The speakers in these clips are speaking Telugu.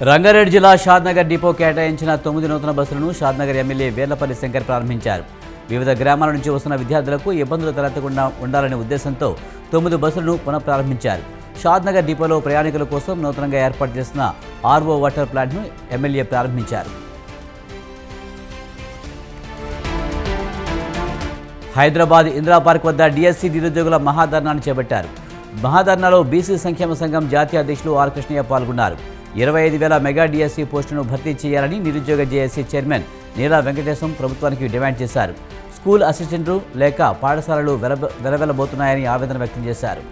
రంగారెడ్డి జిల్లా షాద్నగర్ డిపో కేటాయించిన 9 నూతన బస్సులను షాద్నగర్ ఎమ్మెల్యే వేర్లపల్లి శంకర్ ప్రారంభించారు. వివిధ గ్రామాల నుంచి వస్తున్న విద్యార్థులకు ఇబ్బందులు తలెత్తకుండా ఉండాలనే ఉద్దేశంతో 9 బస్సులను పునఃప్రారంభించారు. షాద్నగర్ డిపోలో ప్రయాణికుల కోసం నూతనంగా ఏర్పాటు చేసిన ఆర్ఓ వాటర్ ప్లాంట్ను ఎమ్మెల్యే ప్రారంభించారు. హైదరాబాద్ ఇందిరా పార్క్ వద్ద డిఎస్సి నిరుద్యోగుల మహాధర్నాను చేపట్టారు. మహాధర్నాలో బీసీ సంక్షేమ సంఘం జాతీయ అధ్యక్షులు ఆర్ కృష్ణయ్య పాల్గొన్నారు. 25,000 మెగా డిఎస్సి పోస్టులను భర్తీ చేయాలని నిరుద్యోగ జేఏసీ చైర్మన్ నీలా వెంకటేశం ప్రభుత్వానికి డిమాండ్ చేశారు. స్కూల్ అసిస్టెంట్లు లేక పాఠశాలలు వెలవెలబోతున్నాయని ఆవేదన వ్యక్తం చేశారు.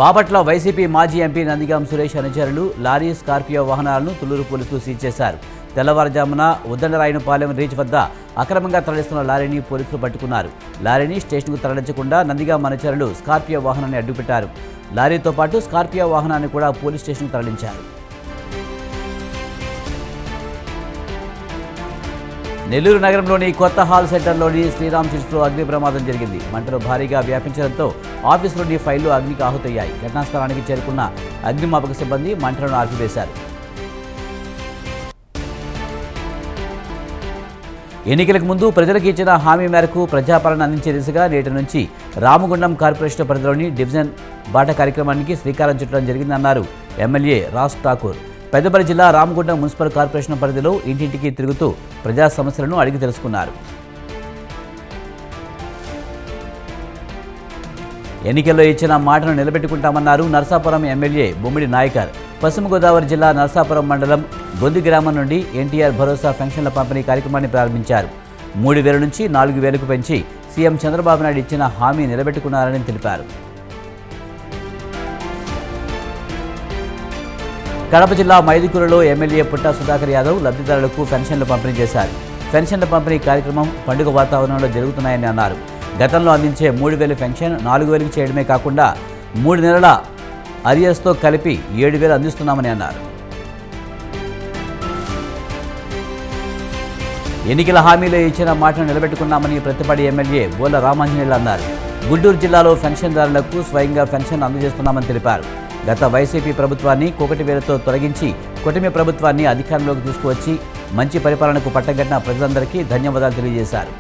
బాపట్ల వైసీపీ మాజీ ఎంపీ నందిగాం సురేష్ అనుచరులు లారీ స్కార్పియో వాహనాలను తుళ్లూరు పోలీసులు సీజ్ చేశారు. తెల్లవారుజామున ఉద్దండరాయనపాలెం రీచ్ వద్ద అక్రమంగా తరలిస్తున్న లారీని పోలీసులు పట్టుకున్నారు. లారీని స్టేషన్కు తరలించకుండా నందిగాం అనుచరులు స్కార్పియో వాహనాన్ని అడ్డుపెట్టారు. లారీతో పాటు స్కార్పియో వాహనాన్ని కూడా పోలీస్ స్టేషన్కు తరలించారు. నెల్లూరు నగరంలోని కొత్త హాల్ సెంటర్లోని శ్రీరామ్ చిట్స్లో అగ్ని ప్రమాదం జరిగింది. మంటలు భారీగా వ్యాపించడంతో ఆఫీసులోని ఫైళ్లు అగ్నికి ఆహుతయ్యాయి. ఘటనా స్థలానికి చేరుకున్న అగ్నిమాపక సిబ్బంది మంటలను ఆర్పివేశారు. ఎన్నికలకు ముందు ప్రజలకు ఇచ్చిన హామీ మేరకు ప్రజాపాలన అందించే దిశగా నేటి నుంచి రామగుండం కార్పొరేషన్ పరిధిలోని డివిజన్ బాట కార్యక్రమానికి శ్రీకారం చుట్టడం జరిగిందన్నారు ఎమ్మెల్యే రాజ్ ఠాకూర్. పెద్దపల్లి జిల్లా రామగుండం మున్సిపల్ కార్పొరేషన్ పరిధిలో ఇంటింటికి తిరుగుతూ ప్రజా సమస్యలను అడిగి తెలుసుకున్నారు. ఎన్నికల్లో ఇచ్చిన మాటను నిలబెట్టుకుంటామన్నారు నర్సాపురం ఎమ్మెల్యే బొమ్మిడి నాయకర్. పశ్చిమ గోదావరి జిల్లా నర్సాపురం మండలం గొంది గ్రామం నుండి ఎన్టీఆర్ భరోసా పెన్షన్ల పంపిణీ కార్యక్రమాన్ని ప్రారంభించారు. 3,000 నుంచి 4,000కు పెంచి సీఎం చంద్రబాబు నాయుడు ఇచ్చిన హామీ నిలబెట్టుకున్నారని తెలిపారు. కడప జిల్లా మైదుకూరులో ఎమ్మెల్యే పుట్టా సుధాకర్ యాదవ్ లబ్ధిదారులకు పెన్షన్లు పంపిణీ చేశారు. పెన్షన్ల పంపిణీ కార్యక్రమం పండుగ వాతావరణంలో జరుగుతున్నాయని అన్నారు. గతంలో అందించే 3,000 పెన్షన్ 4,000కి చేయడమే కాకుండా 3 నెలల అరియర్స్తో కలిపి 7,000 అందిస్తున్నామని అన్నారు. ఎన్నికల హామీలో ఇచ్చిన మాటను నిలబెట్టుకున్నామని ప్రతిపాడు ఎమ్మెల్యే బోల రామాంజనేయులు అన్నారు. గుంటూరు జిల్లాలో పెన్షన్దారులకు స్వయంగా పెన్షన్ అందజేస్తున్నామని తెలిపారు. గత వైసీపీ ప్రభుత్వాన్ని కోకటి వేలతో తొలగించి కూటమి ప్రభుత్వాన్ని అధికారంలోకి తీసుకువచ్చి మంచి పరిపాలనకు పట్టగట్టిన ప్రజలందరికీ ధన్యవాదాలు తెలియజేశారు.